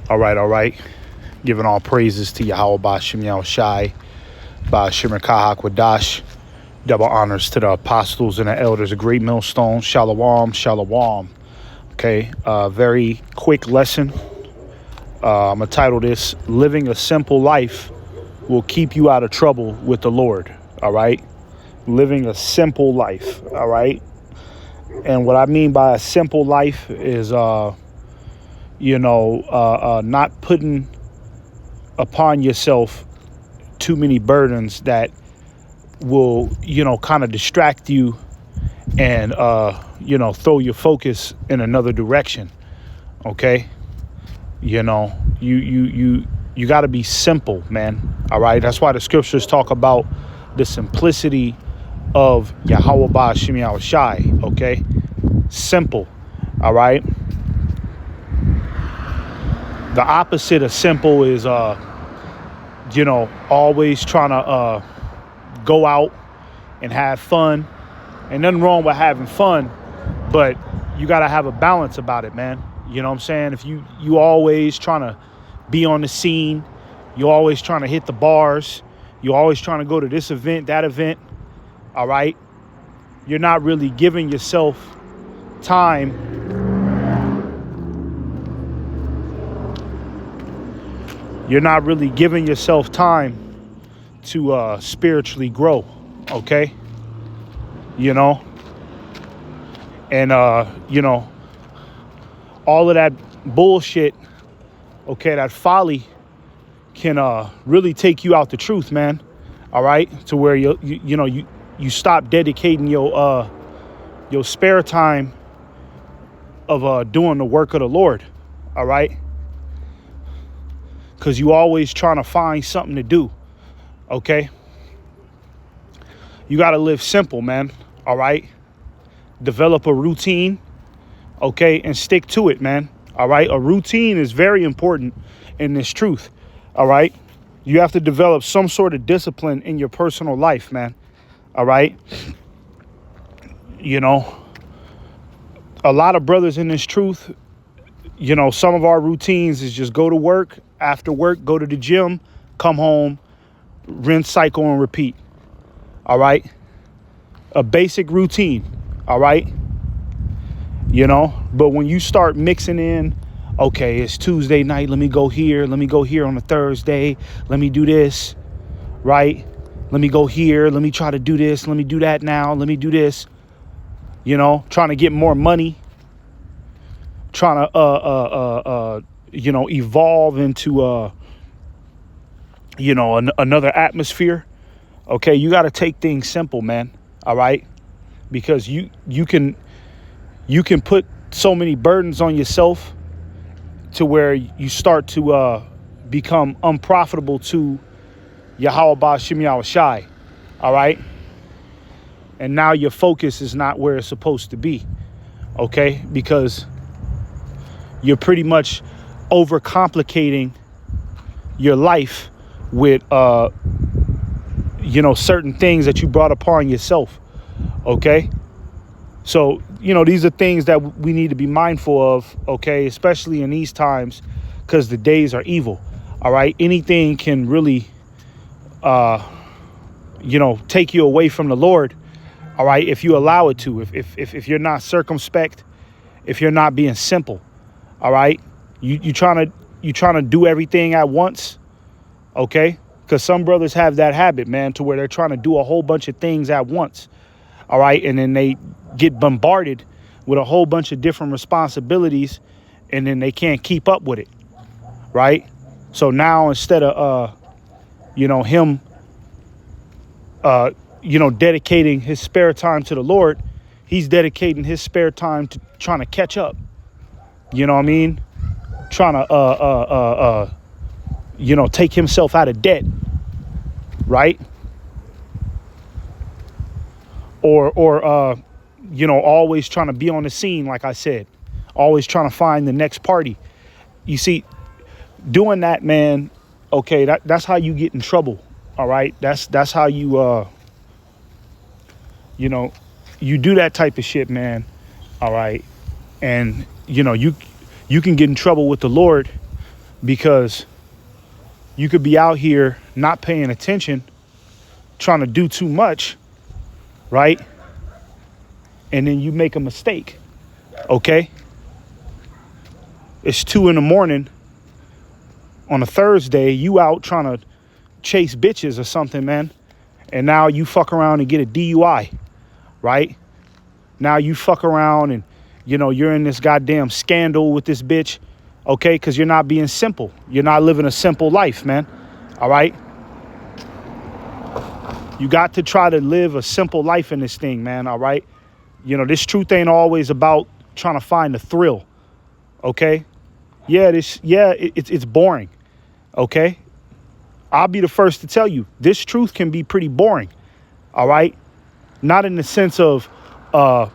All right. Giving all praises to Yahweh Bashem Yahushai, Ba'ashem Kahak Wadash. Double honors to the apostles and the elders, a great millstone. Shalom, shalom. Okay, very quick lesson. I'm going to title this, Living a Simple Life Will Keep You Out of Trouble with the Lord. All right. Living a simple life. All right. And what I mean by a simple life is, not putting upon yourself too many burdens that will, kind of distract you and, throw your focus in another direction. Okay. You got to be simple, man. All right. That's why the scriptures talk about the simplicity of Yahweh Ba'ashem Yahushai. Okay. Simple. All right. The opposite of simple is, always trying to go out and have fun. And nothing wrong with having fun, but you got to have a balance about it, man. You know what I'm saying? If you always trying to be on the scene, you always trying to hit the bars, you always trying to go to this event, that event, all right? You're not really giving yourself time to spiritually grow, okay? And all of that bullshit, okay, that folly can really take you out the truth, man. All right, to where you stop dedicating your spare time of doing the work of the Lord. All right, because you always trying to find something to do. Okay, you got to live simple, man. All right, develop a routine. Okay, and stick to it, man. All right, a routine is very important in this truth. All right, you have to develop some sort of discipline in your personal life, man. All right, a lot of brothers in this truth, some of our routines is just go to work, after work, go to the gym, come home, rinse, cycle, and repeat. All right, a basic routine. All right. But when you start mixing in, okay, it's Tuesday night, let me go here on a Thursday, let me do this, right? Let me go here, let me try to do this, let me do that now, let me do this, trying to get more money, trying to, evolve into, another atmosphere. Okay, you got to take things simple, man, all right? Because you can put so many burdens on yourself to where you start to become unprofitable to Yahweh Ba'ashem Yahushai. All right. And now your focus is not where it's supposed to be. Okay. Because you're pretty much overcomplicating your life with, certain things that you brought upon yourself. Okay. So, these are things that we need to be mindful of, okay, especially in these times, because the days are evil. All right. Anything can really, take you away from the Lord. All right. If you allow it to, if you're not circumspect, if you're not being simple. All right. You trying to do everything at once. OK, because some brothers have that habit, man, to where they're trying to do a whole bunch of things at once. All right. And then they get bombarded with a whole bunch of different responsibilities, and then they can't keep up with it. Right. So now instead of, him, dedicating his spare time to the Lord, he's dedicating his spare time to trying to catch up. You know what I mean? Trying to, take himself out of debt. Right. Or always trying to be on the scene, like I said, always trying to find the next party. You see, doing that, man, okay, that's how you get in trouble. All right. That's how you, you do that type of shit, man. All right. And, you can get in trouble with the Lord because you could be out here not paying attention, trying to do too much, right? And then you make a mistake, okay? It's 2 a.m. on a Thursday, you out trying to chase bitches or something, man. And now you fuck around and get a DUI, right? Now you fuck around and, you're in this goddamn scandal with this bitch, okay? Because you're not being simple. You're not living a simple life, man, all right? You got to try to live a simple life in this thing, man, all right? This truth ain't always about trying to find the thrill, okay? It's boring, okay? I'll be the first to tell you, this truth can be pretty boring, all right? Not in the sense of, the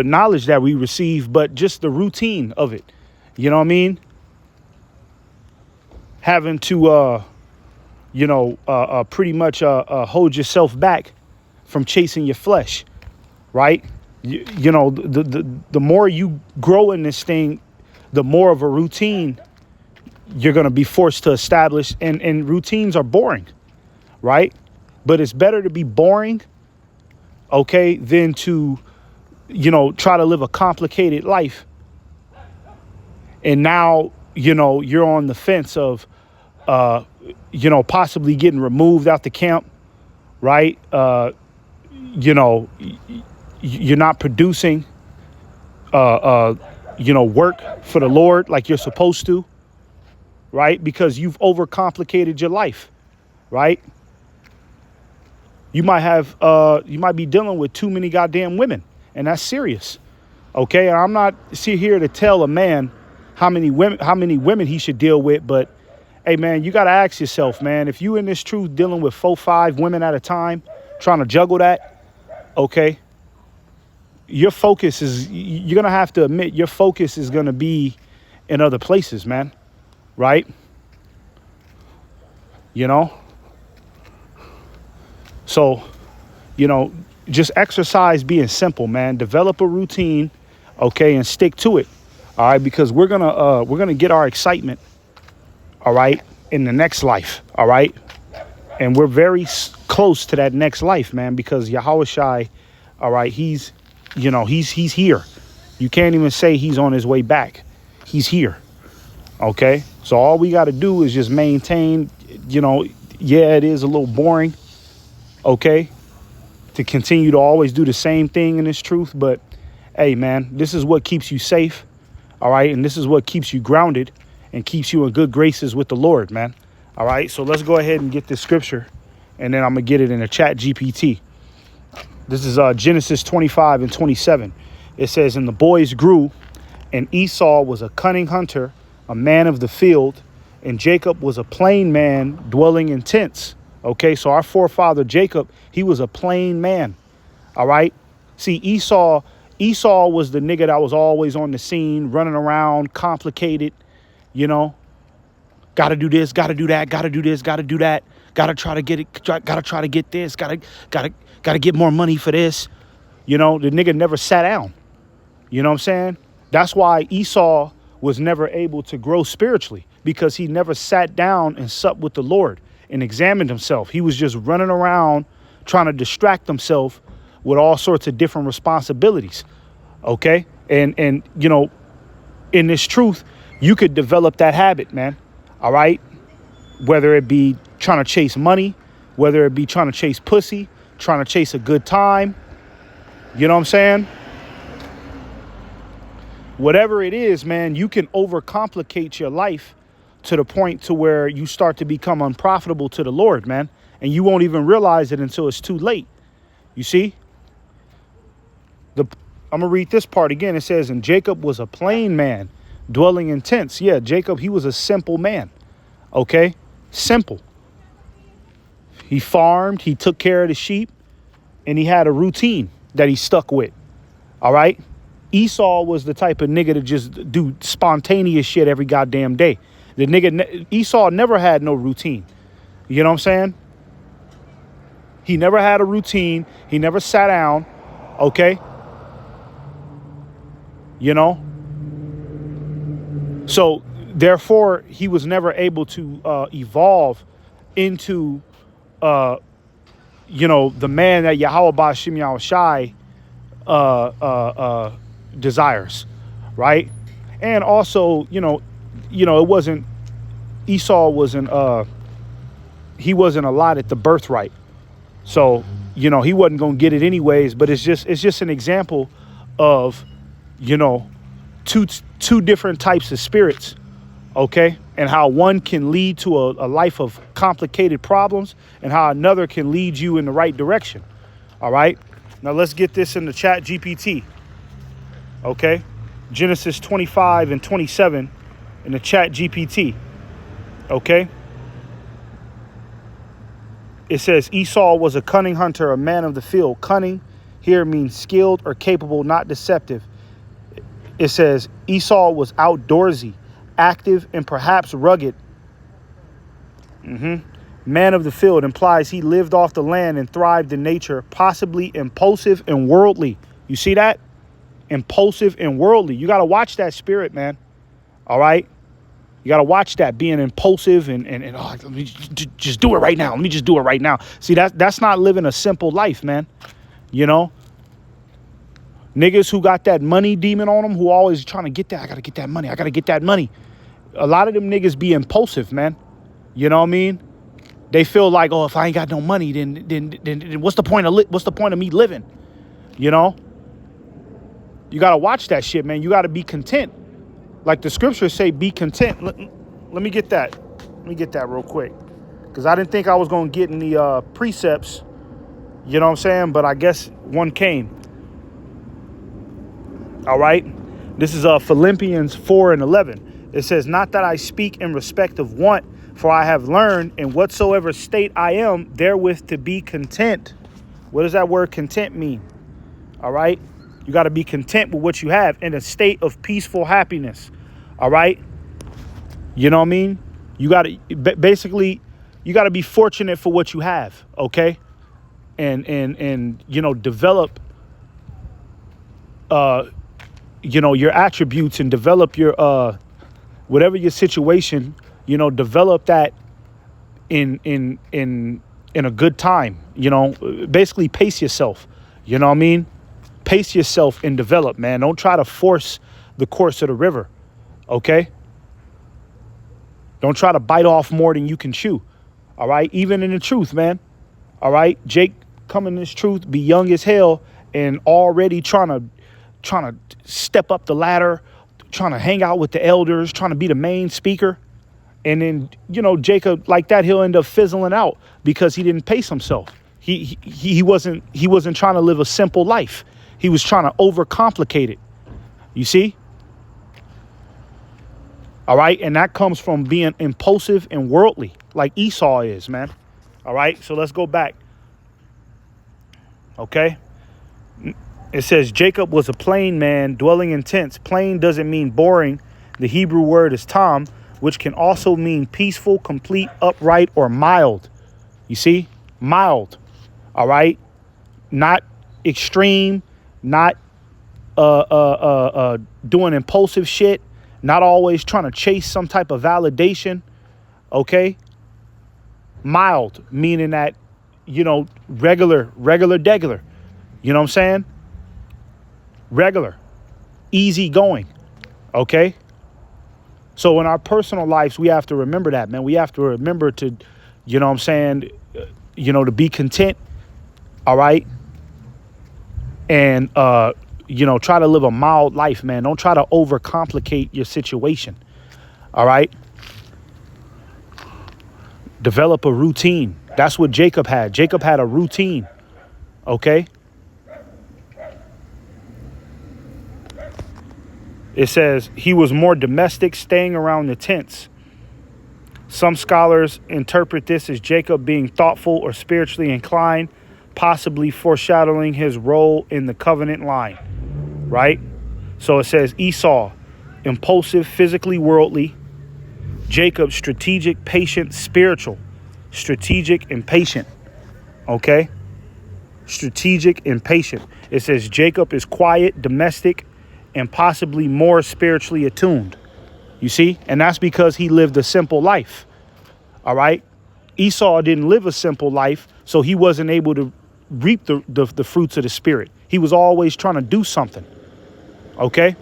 knowledge that we receive, but just the routine of it. You know what I mean? Having to, pretty much hold yourself back from chasing your flesh, right? The more you grow in this thing, the more of a routine you're going to be forced to establish. And routines are boring, right? But it's better to be boring, okay, than to, try to live a complicated life. And now, you're on the fence of, possibly getting removed out the camp, right? You're not producing, work for the Lord like you're supposed to, right? Because you've overcomplicated your life, right? You might be dealing with too many goddamn women, and that's serious, okay? And I'm not here to tell a man how many women he should deal with, but hey, man, you got to ask yourself, man, if you in this truth dealing with 4, 5 women at a time, trying to juggle that, okay, your focus you're going to have to admit your focus is going to be in other places, man, right? So, just exercise being simple, man. Develop a routine, okay, and stick to it, all right, because we're going to get our excitement, all right, in the next life, all right? And we're very close to that next life, man, because Yahushua, all right, he's here. You can't even say he's on his way back. He's here, okay? So all we got to do is just maintain, it is a little boring, okay, to continue to always do the same thing in this truth. But, hey, man, this is what keeps you safe, all right? And this is what keeps you grounded and keeps you in good graces with the Lord, man. All right, so let's go ahead and get this scripture, and then I'm going to get it in a chat GPT. This is Genesis 25 and 27. It says, and the boys grew, and Esau was a cunning hunter, a man of the field, and Jacob was a plain man dwelling in tents. Okay, so our forefather Jacob, he was a plain man. All right. See, Esau was the nigga that was always on the scene, running around, complicated, got to do this, got to do that, got to do this, got to do that, got to try to get it, got to try to get this, got to get more money for this. The nigga never sat down. You know what I'm saying? That's why Esau was never able to grow spiritually, because he never sat down and supped with the Lord and examined himself. He was just running around trying to distract himself with all sorts of different responsibilities. Okay. And in this truth, you could develop that habit, man. All right. Whether it be trying to chase money, whether it be trying to chase pussy, trying to chase a good time. You know what I'm saying? Whatever it is, man, you can overcomplicate your life to the point to where you start to become unprofitable to the Lord, man. And you won't even realize it until it's too late. You see? I'm going to read this part again. It says, and Jacob was a plain man dwelling in tents. Yeah, Jacob, he was a simple man. Okay? Simple. He farmed, he took care of the sheep, and he had a routine that he stuck with. All right? Esau was the type of nigga to just do spontaneous shit every goddamn day. The nigga, Esau never had no routine. You know what I'm saying? He never had a routine. He never sat down. Okay? So therefore, he was never able to evolve into, the man that Yahweh Ba'Shem Yahushai desires, right? And also, it wasn't, Esau wasn't, he wasn't allotted the birthright. So, he wasn't going to get it anyways, but it's just an example of, two different types of spirits, okay? And how one can lead to a life of complicated problems and how another can lead you in the right direction, all right? Now let's get this in the chat GPT, okay? Genesis 25 and 27 in the chat GPT, okay? It says Esau was a cunning hunter, a man of the field. Cunning here means skilled or capable, not deceptive. It says Esau was outdoorsy, active, and perhaps rugged. Man of the field implies he lived off the land and thrived in nature, possibly impulsive and worldly. You see that? Impulsive and worldly. You got to watch that spirit, man. All right? You got to watch that, being impulsive and let me just do it right now. Let me just do it right now. See, that's not living a simple life, man. Niggas who got that money demon on them, who always trying to get that. I got to get that money. I got to get that money. A lot of them niggas be impulsive, man. You know what I mean? They feel like, oh, if I ain't got no money, then what's the point of me living? You got to watch that shit, man. You got to be content. Like the scriptures say, be content. Let me get that. Let me get that real quick. Because I didn't think I was going to get in the precepts. You know what I'm saying? But I guess one came. All right. This is Philippians 4 and 11. It says, not that I speak in respect of want, for I have learned in whatsoever state I am therewith to be content. What does that word content mean? All right. You got to be content with what you have in a state of peaceful happiness. All right. You know what I mean? You got to basically, you got to be fortunate for what you have. OK. And develop, your attributes and develop your whatever your situation, develop that in a good time. Basically pace yourself. You know what I mean? Pace yourself and develop, man. Don't try to force the course of the river, okay? Don't try to bite off more than you can chew, all right? Even in the truth, man, all right? Jake, come in this truth, be young as hell, and already trying to step up the ladder, trying to hang out with the elders, trying to be the main speaker. And then, Jacob, like that, he'll end up fizzling out because he didn't pace himself. He wasn't trying to live a simple life. He was trying to overcomplicate it. You see? All right. And that comes from being impulsive and worldly like Esau is, man. All right. So let's go back. OK. It says Jacob was a plain man dwelling in tents. Plain doesn't mean boring. The Hebrew word is tam, which can also mean peaceful, complete, upright, or mild. You see? Mild. All right. Not extreme. Not doing impulsive shit, not always trying to chase some type of validation, okay? Mild, meaning that, regular, degular. You know what I'm saying? Regular, easy going, okay? So in our personal lives, we have to remember that, man. We have to remember to, to be content, all right? And, try to live a mild life, man. Don't try to overcomplicate your situation. All right. Develop a routine. That's what Jacob had. Jacob had a routine. OK. It says he was more domestic, staying around the tents. Some scholars interpret this as Jacob being thoughtful or spiritually inclined, possibly foreshadowing his role in the covenant line. Right? So it says Esau, impulsive, physically worldly. Jacob, strategic, patient, spiritual. Strategic and patient. Okay? Strategic and patient. It says Jacob is quiet, domestic, and possibly more spiritually attuned. You see? And that's because he lived a simple life. All right. Esau didn't live a simple life, so he wasn't able to reap the fruits of the spirit. He was always trying to do something. Okay.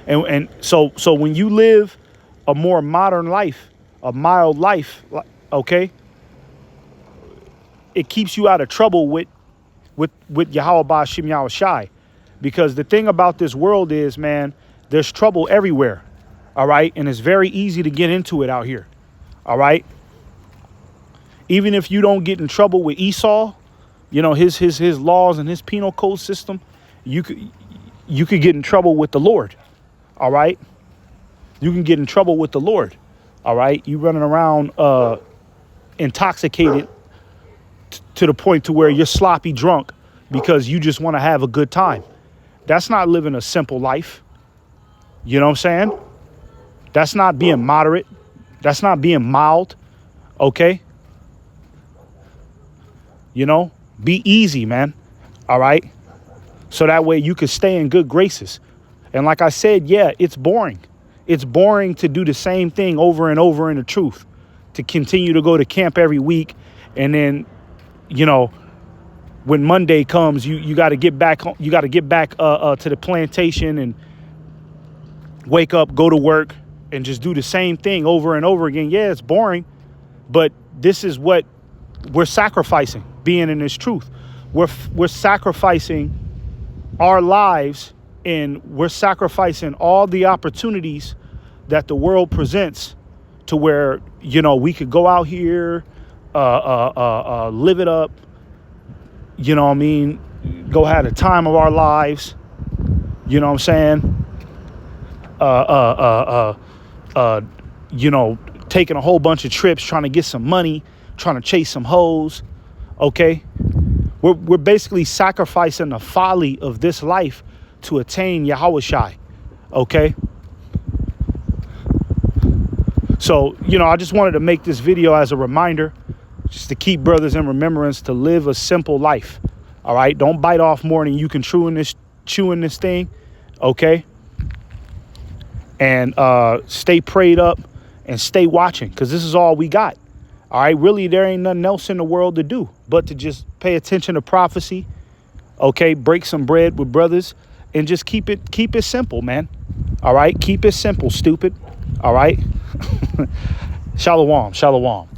And so when you live a more modern life, a mild life, okay, it keeps you out of trouble with Yahweh Ba'ashim Yahushai. Because the thing about this world is, man, there's trouble everywhere. All right. And it's very easy to get into it out here. All right. Even if you don't get in trouble with Esau, you know, his laws and his penal code system, you could get in trouble with the Lord. All right. You can get in trouble with the Lord. All right. You running around intoxicated to the point to where you're sloppy drunk because you just want to have a good time. That's not living a simple life. You know what I'm saying? That's not being moderate. That's not being mild. Okay. You know, be easy, man. All right. So that way you can stay in good graces. And like I said, yeah, it's boring. It's boring to do the same thing over and over in the truth, to continue to go to camp every week. And then, you know, when Monday comes, you got to get back. You got to get back to the plantation and wake up, go to work and just do the same thing over and over again. Yeah, it's boring. But this is what we're sacrificing, being in this truth. We're sacrificing our lives, and we're sacrificing all the opportunities that the world presents to where, you know, we could go out here, live it up, you know what I mean, go have the time of our lives, you know what I'm saying, you know, taking a whole bunch of trips, trying to get some money, trying to chase some hoes, okay? We're basically sacrificing the folly of this life to attain Yahushai, okay? So, you know, I just wanted to make this video as a reminder, just to keep brothers in remembrance to live a simple life, all right? Don't bite off more than you can chew in this thing, okay? And stay prayed up and stay watching, because this is all we got. All right, really, there ain't nothing else in the world to do but to just pay attention to prophecy, okay, break some bread with brothers, and just keep it simple, man. All right, keep it simple, stupid. All right. Shalom, shalom.